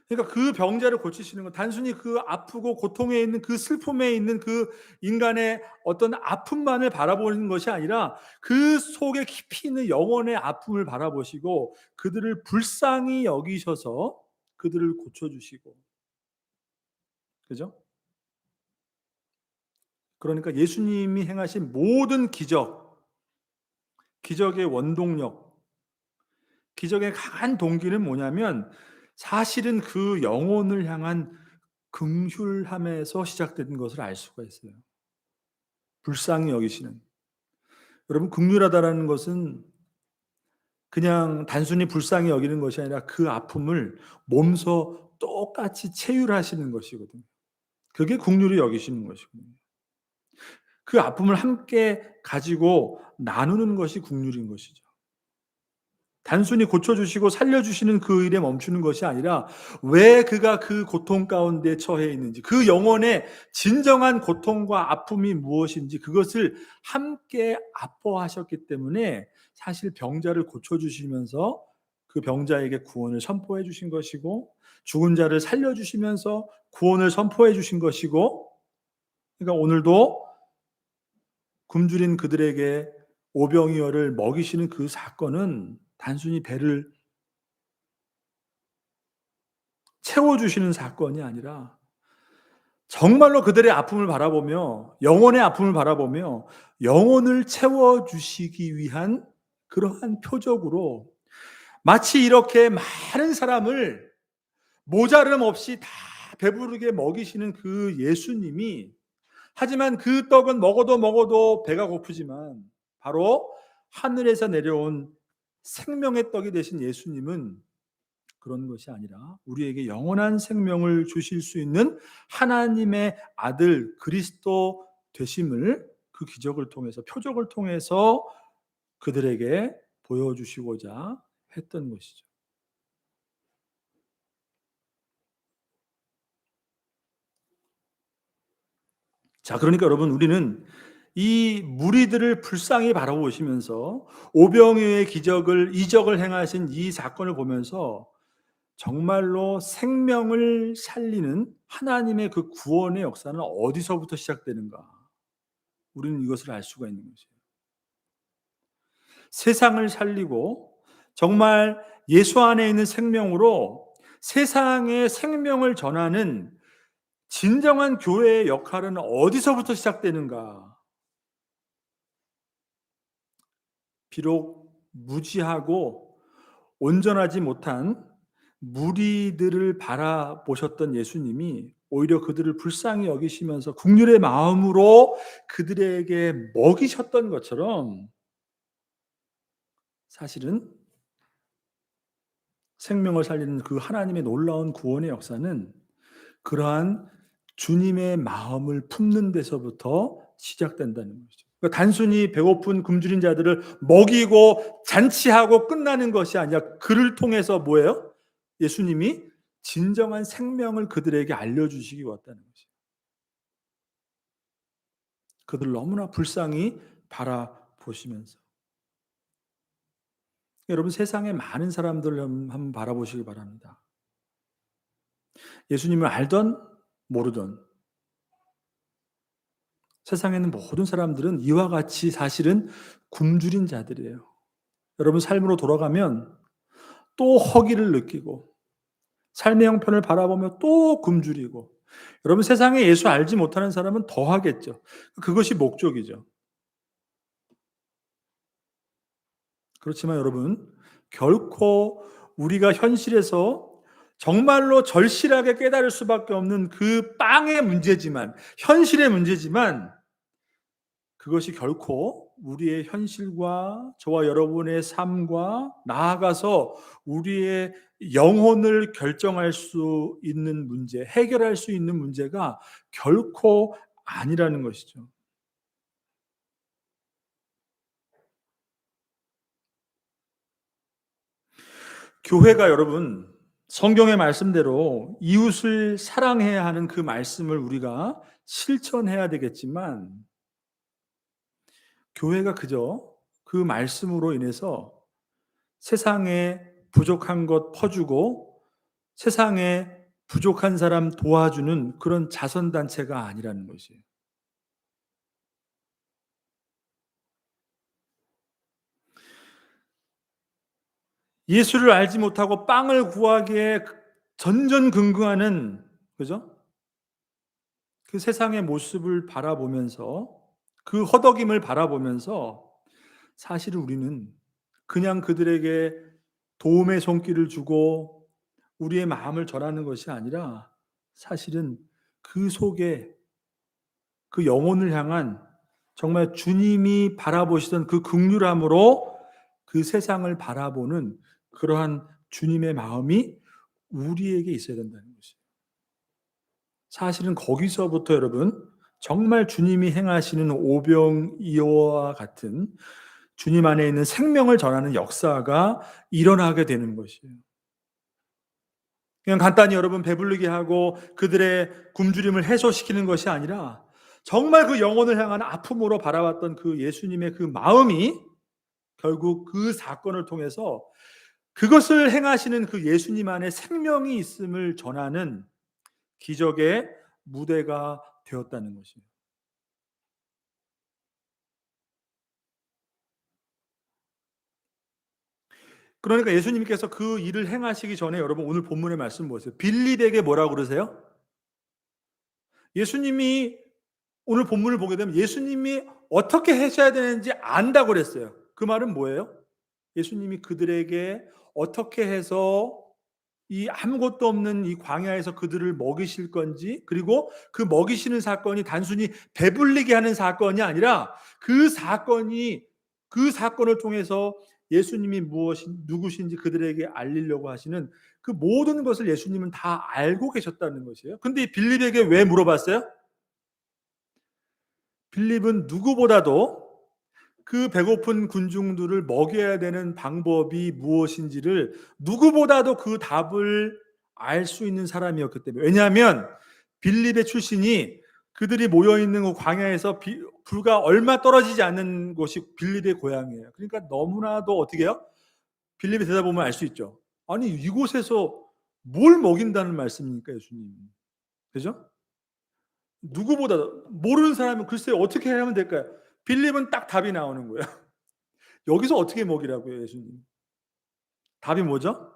A: 그러니까 그 병자를 고치시는 건 단순히 그 아프고 고통에 있는 그 슬픔에 있는 그 인간의 어떤 아픔만을 바라보는 것이 아니라 그 속에 깊이 있는 영혼의 아픔을 바라보시고 그들을 불쌍히 여기셔서 그들을 고쳐주시고, 그죠? 그러니까 예수님이 행하신 모든 기적의 원동력, 기적의 강한 동기는 뭐냐면 사실은 그 영혼을 향한 긍휼함에서 시작된 것을 알 수가 있어요. 불쌍히 여기시는. 여러분, 긍휼하다라는 것은 그냥 단순히 불쌍히 여기는 것이 아니라 그 아픔을 몸소 똑같이 체휼하시는 것이거든요. 그게 긍휼히 여기시는 것이거든요. 그 아픔을 함께 가지고 나누는 것이 긍휼인 것이죠. 단순히 고쳐주시고 살려주시는 그 일에 멈추는 것이 아니라 왜 그가 그 고통 가운데 처해 있는지, 그 영혼의 진정한 고통과 아픔이 무엇인지 그것을 함께 아파하셨기 때문에 사실 병자를 고쳐주시면서 그 병자에게 구원을 선포해 주신 것이고 죽은 자를 살려주시면서 구원을 선포해 주신 것이고, 그러니까 오늘도 굶주린 그들에게 오병이어를 먹이시는 그 사건은 단순히 배를 채워주시는 사건이 아니라 정말로 그들의 아픔을 바라보며 영혼의 아픔을 바라보며 영혼을 채워주시기 위한 그러한 표적으로 마치 이렇게 많은 사람을 모자름 없이 다 배부르게 먹이시는 그 예수님이, 하지만 그 떡은 먹어도 배가 고프지만 바로 하늘에서 내려온 생명의 떡이 되신 예수님은 그런 것이 아니라 우리에게 영원한 생명을 주실 수 있는 하나님의 아들 그리스도 되심을 그 기적을 통해서, 표적을 통해서 그들에게 보여주시고자 했던 것이죠. 자, 그러니까 여러분, 우리는 이 무리들을 불쌍히 바라보시면서 오병이어의 기적을, 이적을 행하신 이 사건을 보면서 정말로 생명을 살리는 하나님의 그 구원의 역사는 어디서부터 시작되는가? 우리는 이것을 알 수가 있는 것이에요. 세상을 살리고 정말 예수 안에 있는 생명으로 세상에 생명을 전하는 진정한 교회의 역할은 어디서부터 시작되는가? 비록 무지하고 온전하지 못한 무리들을 바라보셨던 예수님이 오히려 그들을 불쌍히 여기시면서 긍휼의 마음으로 그들에게 먹이셨던 것처럼 사실은 생명을 살리는 그 하나님의 놀라운 구원의 역사는 그러한 주님의 마음을 품는 데서부터 시작된다는 거죠. 그러니까 단순히 배고픈 굶주린 자들을 먹이고 잔치하고 끝나는 것이 아니라 그를 통해서 뭐예요? 예수님이 진정한 생명을 그들에게 알려주시기 왔다는 거죠. 그들 너무나 불쌍히 바라보시면서. 여러분 세상에 많은 사람들을 한번 바라보시기 바랍니다. 예수님을 알던 모르던 세상에 있는 모든 사람들은 이와 같이 사실은 굶주린 자들이에요. 여러분 삶으로 돌아가면 또 허기를 느끼고 삶의 형편을 바라보며 또 굶주리고 여러분 세상에 예수 알지 못하는 사람은 더 하겠죠. 그것이 목적이죠. 그렇지만 여러분 결코 우리가 현실에서 정말로 절실하게 깨달을 수밖에 없는 그 빵의 문제지만 현실의 문제지만 그것이 결코 우리의 현실과 저와 여러분의 삶과 나아가서 우리의 영혼을 결정할 수 있는 문제, 해결할 수 있는 문제가 결코 아니라는 것이죠. 교회가 여러분 성경의 말씀대로 이웃을 사랑해야 하는 그 말씀을 우리가 실천해야 되겠지만 교회가 그저 그 말씀으로 인해서 세상에 부족한 것 퍼주고 세상에 부족한 사람 도와주는 그런 자선단체가 아니라는 것이에요. 예수를 알지 못하고 빵을 구하기에 전전긍긍하는 그죠? 그 세상의 모습을 바라보면서 그 허덕임을 바라보면서 사실은 우리는 그냥 그들에게 도움의 손길을 주고 우리의 마음을 전하는 것이 아니라 사실은 그 속에 그 영혼을 향한 정말 주님이 바라보시던 그 긍휼함으로 그 세상을 바라보는 그러한 주님의 마음이 우리에게 있어야 된다는 것이에요. 사실은 거기서부터 여러분 정말 주님이 행하시는 오병이어와 같은 주님 안에 있는 생명을 전하는 역사가 일어나게 되는 것이에요. 그냥 간단히 여러분 배부르게 하고 그들의 굶주림을 해소시키는 것이 아니라 정말 그 영혼을 향한 아픔으로 바라봤던 그 예수님의 그 마음이 결국 그 사건을 통해서 그것을 행하시는 그 예수님 안에 생명이 있음을 전하는 기적의 무대가 되었다는 것이에요. 그러니까 예수님께서 그 일을 행하시기 전에 여러분 오늘 본문의 말씀 보세요. 빌립에게 뭐라고 그러세요? 예수님이 오늘 본문을 보게 되면 예수님이 어떻게 하셔야 되는지 안다고 그랬어요. 그 말은 뭐예요? 예수님이 그들에게 어떻게 해서 이 아무것도 없는 이 광야에서 그들을 먹이실 건지 그리고 그 먹이시는 사건이 단순히 배불리게 하는 사건이 아니라 그 사건을 통해서 예수님이 누구신지 그들에게 알리려고 하시는 그 모든 것을 예수님은 다 알고 계셨다는 것이에요. 근데 빌립에게 왜 물어봤어요? 빌립은 누구보다도 그 배고픈 군중들을 먹여야 되는 방법이 무엇인지를 누구보다도 그 답을 알 수 있는 사람이었기 때문에 왜냐하면 빌립의 출신이 그들이 모여있는 그 광야에서 불과 얼마 떨어지지 않는 곳이 빌립의 고향이에요. 그러니까 너무나도 어떻게 해요? 빌립이 되다 보면 알 수 있죠. 아니 이곳에서 뭘 먹인다는 말씀입니까, 예수님? 그죠? 누구보다 모르는 사람은 글쎄 어떻게 하면 될까요? 빌립은 딱 답이 나오는 거예요. 여기서 어떻게 먹이라고요, 예수님? 답이 뭐죠?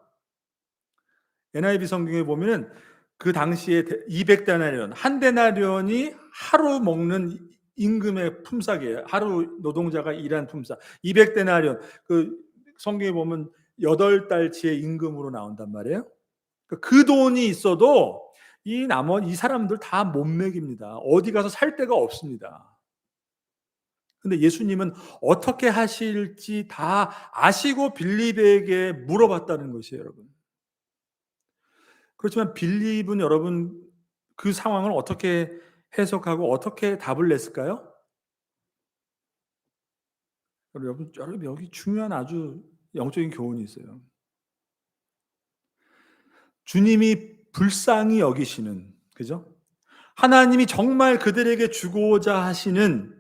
A: NIV 성경에 보면은 그 당시에 200데나리온, 한 데나리온이 하루 먹는 임금의 품삯이에요. 하루 노동자가 일한 품삯. 200데나리온. 그 성경에 보면 8달치의 임금으로 나온단 말이에요. 그 돈이 있어도 이 사람들 다 못 먹입니다. 어디 가서 살 데가 없습니다. 근데 예수님은 어떻게 하실지 다 아시고 빌립에게 물어봤다는 것이에요, 여러분. 그렇지만 빌립은 여러분 그 상황을 어떻게 해석하고 어떻게 답을 냈을까요? 여러분 여기 중요한 아주 영적인 교훈이 있어요. 주님이 불쌍히 여기시는, 그죠? 하나님이 정말 그들에게 주고자 하시는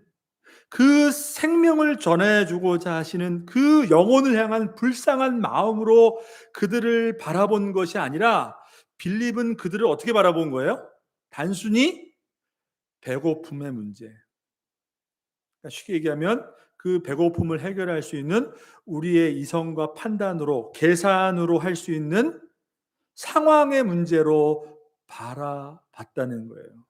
A: 그 생명을 전해주고자 하시는 그 영혼을 향한 불쌍한 마음으로 그들을 바라본 것이 아니라 빌립은 그들을 어떻게 바라본 거예요? 단순히 배고픔의 문제. 그러니까 쉽게 얘기하면 그 배고픔을 해결할 수 있는 우리의 이성과 판단으로 계산으로 할 수 있는 상황의 문제로 바라봤다는 거예요.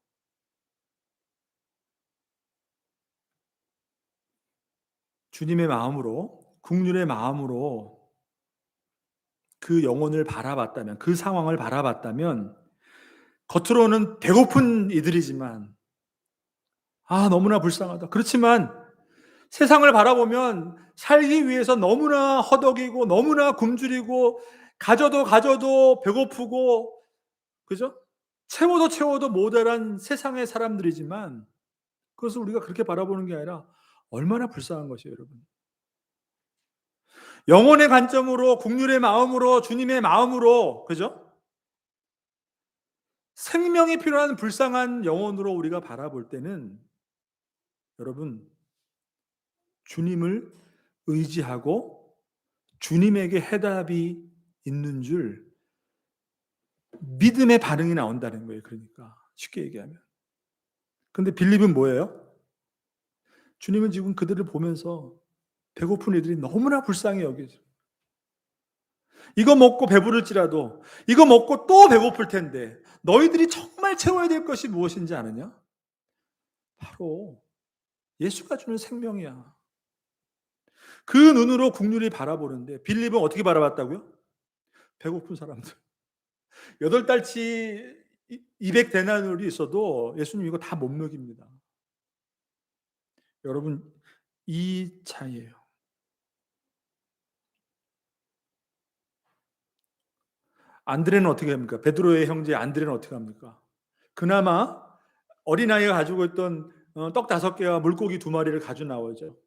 A: 주님의 마음으로, 국률의 마음으로 그 영혼을 바라봤다면, 그 상황을 바라봤다면 겉으로는 배고픈 이들이지만 너무나 불쌍하다. 그렇지만 세상을 바라보면 살기 위해서 너무나 허덕이고 너무나 굶주리고 가져도 배고프고, 그죠? 채워도 모자란 세상의 사람들이지만 그것을 우리가 그렇게 바라보는 게 아니라 얼마나 불쌍한 것이에요, 여러분. 영혼의 관점으로, 국률의 마음으로, 주님의 마음으로, 그죠? 생명이 필요한 불쌍한 영혼으로 우리가 바라볼 때는 여러분 주님을 의지하고 주님에게 해답이 있는 줄 믿음의 반응이 나온다는 거예요. 그러니까 쉽게 얘기하면. 근데 빌립은 뭐예요? 주님은 지금 그들을 보면서 배고픈 이들이 너무나 불쌍히 여기죠. 이거 먹고 배부를지라도 이거 먹고 또 배고플 텐데 너희들이 정말 채워야 될 것이 무엇인지 아느냐? 바로 예수가 주는 생명이야. 그 눈으로 국률이 바라보는데 빌립은 어떻게 바라봤다고요? 배고픈 사람들. 8달치 200데나리온이 있어도 예수님 이거 다 못 먹입니다. 여러분 이 차이예요. 안드레는 어떻게 합니까? 베드로의 형제 안드레는 어떻게 합니까? 그나마 어린아이가 가지고 있던 떡 5개와 물고기 2마리를 가지고 나오죠.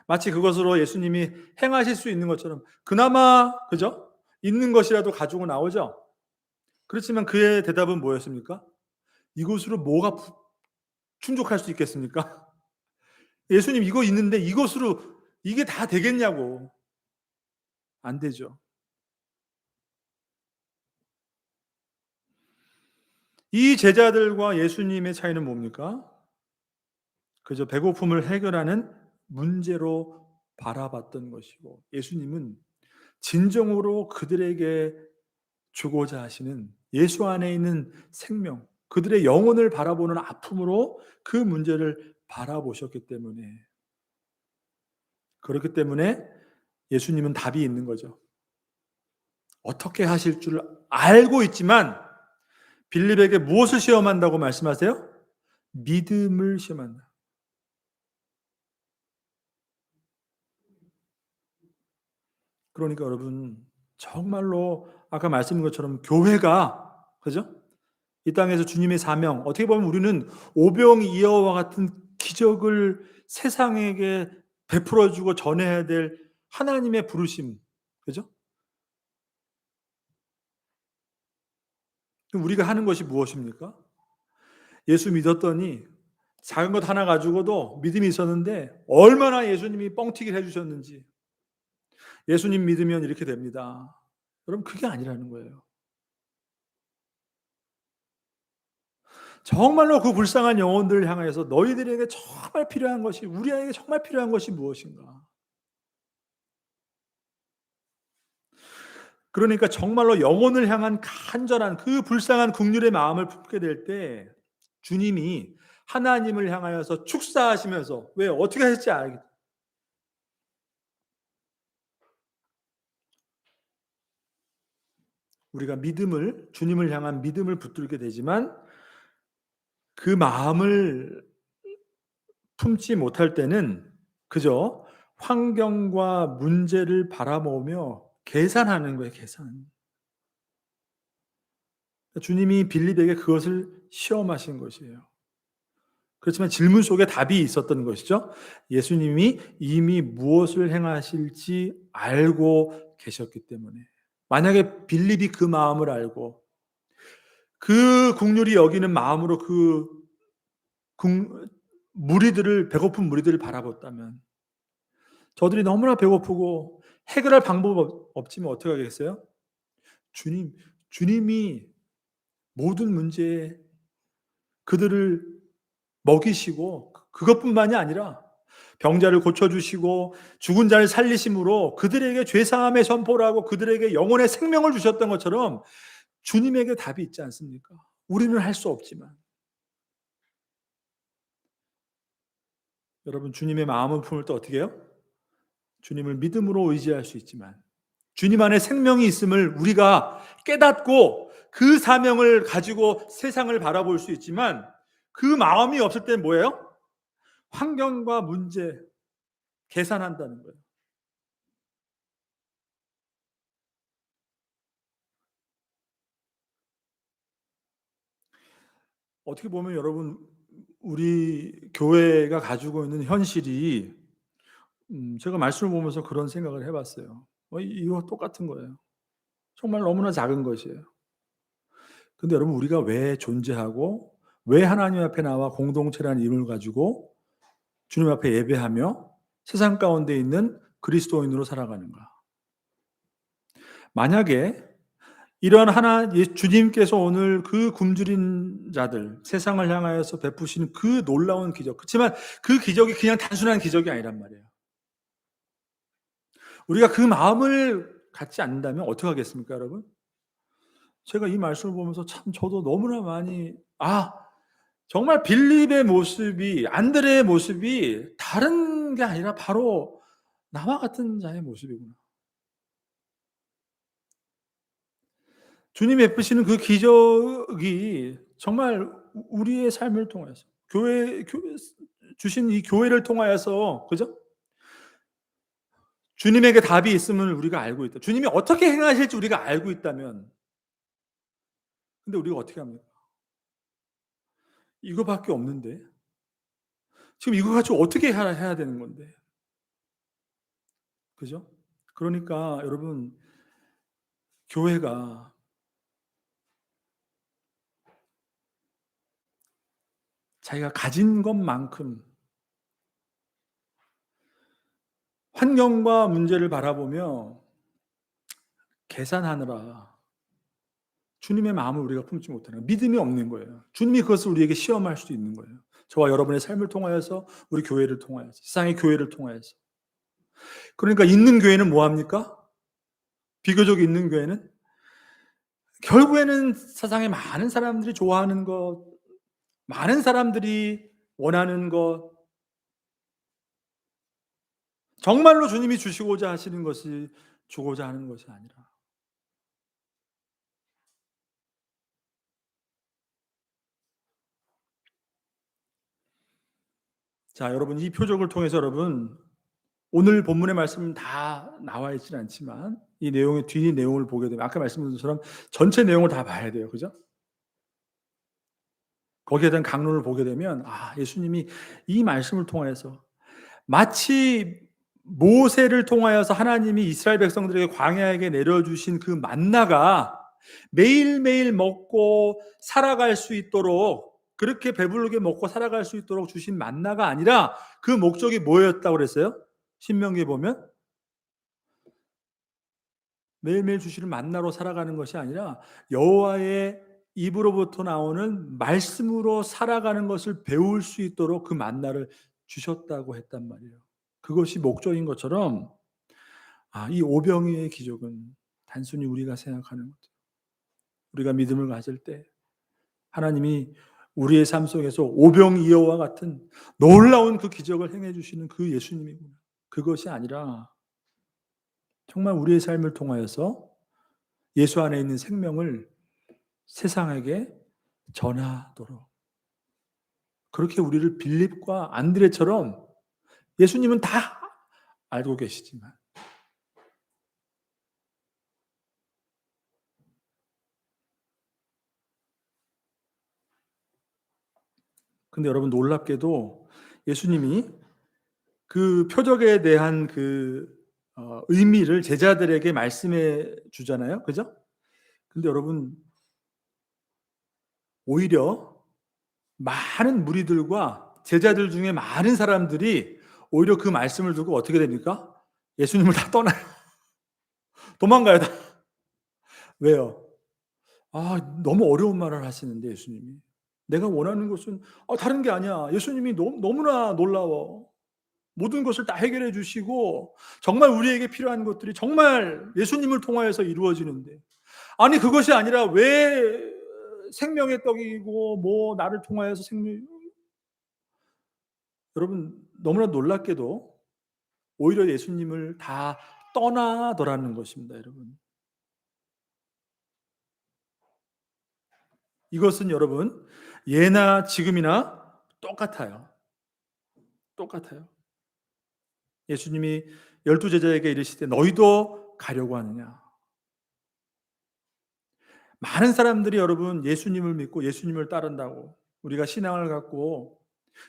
A: 마치 그것으로 예수님이 행하실 수 있는 것처럼 그나마, 그죠? 있는 것이라도 가지고 나오죠. 그렇지만 그의 대답은 뭐였습니까? 이것으로 뭐가 충족할 수 있겠습니까? 예수님 이거 있는데 이것으로 이게 다 되겠냐고. 안 되죠. 이 제자들과 예수님의 차이는 뭡니까? 그저 배고픔을 해결하는 문제로 바라봤던 것이고 예수님은 진정으로 그들에게 주고자 하시는 예수 안에 있는 생명, 그들의 영혼을 바라보는 아픔으로 그 문제를 바라보셨기 때문에, 그렇기 때문에 예수님은 답이 있는 거죠. 어떻게 하실 줄 알고 있지만 빌립에게 무엇을 시험한다고 말씀하세요? 믿음을 시험한다. 그러니까 여러분 정말로 아까 말씀드린 것처럼 교회가, 그죠? 이 땅에서 주님의 사명, 어떻게 보면 우리는 오병이어와 같은 기적을 세상에게 베풀어 주고 전해야 될 하나님의 부르심, 그죠? 그럼 우리가 하는 것이 무엇입니까? 예수 믿었더니 작은 것 하나 가지고도 믿음이 있었는데 얼마나 예수님이 뻥튀기를 해주셨는지, 예수님 믿으면 이렇게 됩니다. 여러분 그게 아니라는 거예요. 정말로 그 불쌍한 영혼들을 향하여서 너희들에게 정말 필요한 것이, 우리에게 정말 필요한 것이 무엇인가? 그러니까 정말로 영혼을 향한 간절한 그 불쌍한 긍휼의 마음을 품게 될 때 주님이 하나님을 향하여서 축사하시면서, 왜 어떻게 하실지 알겠. 우리가 믿음을, 주님을 향한 믿음을 붙들게 되지만 그 마음을 품지 못할 때는 그저 환경과 문제를 바라보며 계산하는 거예요, 계산. 주님이 빌립에게 그것을 시험하신 것이에요. 그렇지만 질문 속에 답이 있었던 것이죠. 예수님이 이미 무엇을 행하실지 알고 계셨기 때문에. 만약에 빌립이 그 마음을 알고 그 긍휼히 여기는 마음으로 그 무리들을, 배고픈 무리들을 바라봤다면, 저들이 너무나 배고프고 해결할 방법 없지만 어떻게 하겠어요? 주님이 모든 문제에 그들을 먹이시고, 그것뿐만이 아니라 병자를 고쳐주시고 죽은 자를 살리심으로 그들에게 죄사함의 선포를 하고 그들에게 영혼의 생명을 주셨던 것처럼 주님에게 답이 있지 않습니까? 우리는 할 수 없지만. 여러분, 주님의 마음을 품을 때 어떻게 해요? 주님을 믿음으로 의지할 수 있지만 주님 안에 생명이 있음을 우리가 깨닫고 그 사명을 가지고 세상을 바라볼 수 있지만, 그 마음이 없을 때는 뭐예요? 환경과 문제 계산한다는 거예요. 어떻게 보면 여러분, 우리 교회가 가지고 있는 현실이, 제가 말씀을 보면서 그런 생각을 해봤어요. 이거 똑같은 거예요. 정말 너무나 작은 것이에요. 근데 여러분, 우리가 왜 존재하고 왜 하나님 앞에 나와 공동체라는 이름을 가지고 주님 앞에 예배하며 세상 가운데 있는 그리스도인으로 살아가는가? 만약에 이런 주님께서 오늘 그 굶주린 자들, 세상을 향하여서 베푸시는 그 놀라운 기적, 그렇지만 그 기적이 그냥 단순한 기적이 아니란 말이에요. 우리가 그 마음을 갖지 않는다면 어떻게 하겠습니까, 여러분? 제가 이 말씀을 보면서 참 저도 너무나 많이, 정말 빌립의 모습이, 안드레의 모습이 다른 게 아니라 바로 나와 같은 자의 모습이구나. 주님이 베푸시는 그 기적이 정말 우리의 삶을 통해서, 주신 이 교회를 통하여서, 그죠? 주님에게 답이 있음을 우리가 알고 있다. 주님이 어떻게 행하실지 우리가 알고 있다면, 근데 우리가 어떻게 합니까? 이거밖에 없는데, 지금 이거 가지고 어떻게 해야 되는 건데, 그죠? 그러니까 여러분, 교회가 자기가 가진 것만큼 환경과 문제를 바라보며 계산하느라 주님의 마음을 우리가 품지 못하는 거예요. 믿음이 없는 거예요. 주님이 그것을 우리에게 시험할 수도 있는 거예요. 저와 여러분의 삶을 통하여서, 우리 교회를 통하여서, 세상의 교회를 통하여서. 그러니까 있는 교회는 뭐합니까? 비교적 있는 교회는 결국에는 세상에 많은 사람들이 좋아하는 것, 많은 사람들이 원하는 것, 정말로 주님이 주시고자 하시는 것이 주고자 하는 것이 아니라, 자, 여러분, 이 표적을 통해서 여러분, 오늘 본문의 말씀은 다 나와 있지는 않지만 이 내용의 뒤 내용을 보게 되면 아까 말씀드린 것처럼 전체 내용을 다 봐야 돼요. 그죠? 거기에 대한 강론을 보게 되면 예수님이 이 말씀을 통해서 마치 모세를 통하여서 하나님이 이스라엘 백성들에게 광야에게 내려주신 그 만나가 매일매일 먹고 살아갈 수 있도록, 그렇게 배부르게 먹고 살아갈 수 있도록 주신 만나가 아니라 그 목적이 뭐였다고 그랬어요? 신명기에 보면 매일매일 주시는 만나로 살아가는 것이 아니라 여호와의 입으로부터 나오는 말씀으로 살아가는 것을 배울 수 있도록 그 만나를 주셨다고 했단 말이에요. 그것이 목적인 것처럼 이 오병이의 기적은 단순히 우리가 생각하는 것, 우리가 믿음을 가질 때 하나님이 우리의 삶 속에서 오병이어와 같은 놀라운 그 기적을 행해 주시는 그 예수님이구나. 그것이 아니라 정말 우리의 삶을 통하여서 예수 안에 있는 생명을 세상에게 전하도록, 그렇게 우리를 빌립과 안드레처럼, 예수님은 다 알고 계시지만, 근데 여러분 놀랍게도 예수님이 그 표적에 대한 의미를 제자들에게 말씀해 주잖아요. 그죠? 근데 여러분, 오히려 많은 무리들과 제자들 중에 많은 사람들이 오히려 그 말씀을 두고 어떻게 됩니까? 예수님을 다 떠나요. 도망가요, 다. 왜요? 너무 어려운 말을 하시는데 예수님이. 내가 원하는 것은 다른 게 아니야. 예수님이 너무나 놀라워. 모든 것을 다 해결해 주시고 정말 우리에게 필요한 것들이 정말 예수님을 통하여서 이루어지는데, 아니 그것이 아니라 왜 생명의 떡이고 뭐 나를 통하여서 여러분 너무나 놀랍게도 오히려 예수님을 다 떠나더라는 것입니다, 여러분. 이것은 여러분 예나 지금이나 똑같아요. 똑같아요. 예수님이 12 제자에게 이르시되 너희도 가려고 하느냐. 많은 사람들이 여러분 예수님을 믿고 예수님을 따른다고 우리가 신앙을 갖고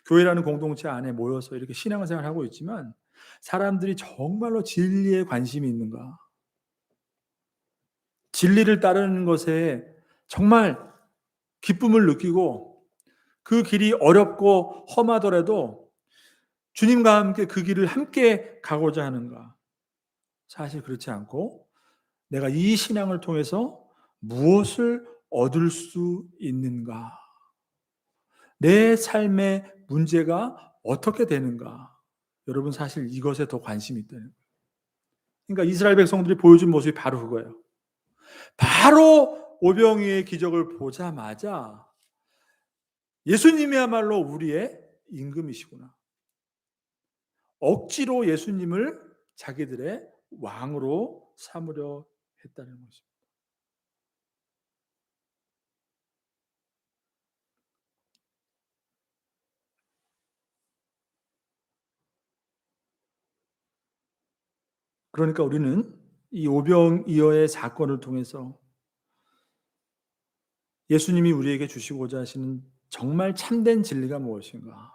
A: 교회라는 공동체 안에 모여서 이렇게 신앙생활을 하고 있지만, 사람들이 정말로 진리에 관심이 있는가? 진리를 따르는 것에 정말 기쁨을 느끼고 그 길이 어렵고 험하더라도 주님과 함께 그 길을 함께 가고자 하는가? 사실 그렇지 않고 내가 이 신앙을 통해서 무엇을 얻을 수 있는가? 내 삶의 문제가 어떻게 되는가? 여러분 사실 이것에 더 관심이 있다는 거예요. 그러니까 이스라엘 백성들이 보여준 모습이 바로 그거예요. 바로 오병이의 기적을 보자마자 예수님이야말로 우리의 임금이시구나. 억지로 예수님을 자기들의 왕으로 삼으려 했다는 것입니다. 그러니까 우리는 이 오병이어의 사건을 통해서 예수님이 우리에게 주시고자 하시는 정말 참된 진리가 무엇인가?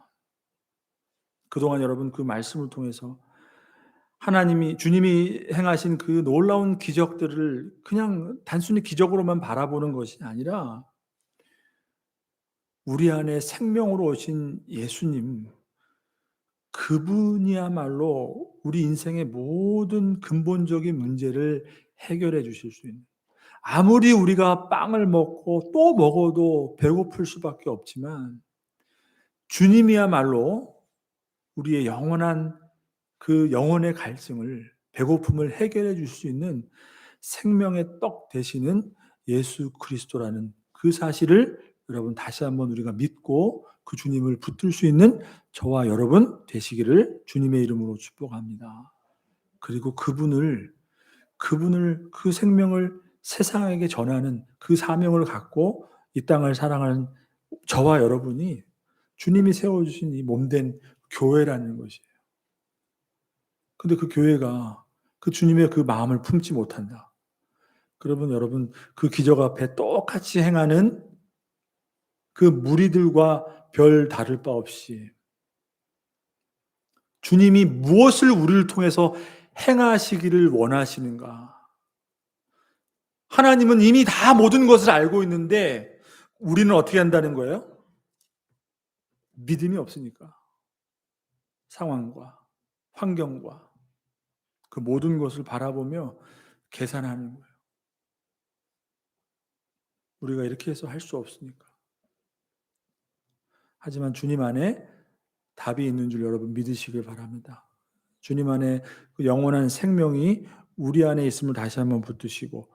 A: 그동안 여러분 그 말씀을 통해서 주님이 행하신 그 놀라운 기적들을 그냥 단순히 기적으로만 바라보는 것이 아니라 우리 안에 생명으로 오신 예수님, 그분이야말로 우리 인생의 모든 근본적인 문제를 해결해 주실 수 있는, 아무리 우리가 빵을 먹고 또 먹어도 배고플 수밖에 없지만 주님이야말로 우리의 영원한 그 영혼의 갈증을, 배고픔을 해결해 줄 수 있는 생명의 떡 되시는 예수 그리스도라는 그 사실을 여러분 다시 한번 우리가 믿고 그 주님을 붙들 수 있는 저와 여러분 되시기를 주님의 이름으로 축복합니다. 그리고 그분을 그 생명을 세상에게 전하는 그 사명을 갖고 이 땅을 사랑하는 저와 여러분이 주님이 세워주신 이 몸된 교회라는 것이에요. 근데 그 교회가 그 주님의 그 마음을 품지 못한다. 그러면 여러분 그 기적 앞에 똑같이 행하는 그 무리들과 별 다를 바 없이 주님이 무엇을 우리를 통해서 행하시기를 원하시는가? 하나님은 이미 다 모든 것을 알고 있는데 우리는 어떻게 한다는 거예요? 믿음이 없으니까. 상황과 환경과 그 모든 것을 바라보며 계산하는 거예요. 우리가 이렇게 해서 할 수 없으니까. 하지만 주님 안에 답이 있는 줄 여러분 믿으시길 바랍니다. 주님 안에 그 영원한 생명이 우리 안에 있음을 다시 한번 붙드시고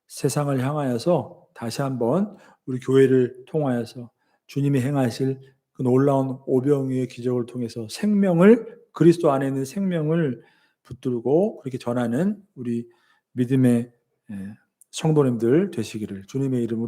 A: 세상을 향하여서 다시 한번 우리 교회를 통하여서 주님이 행하실 그 놀라운 오병이의 기적을 통해서 생명을 그리스도 안에 있는 생명을 붙들고 그렇게 전하는 우리 믿음의 성도님들 되시기를 주님의 이름으로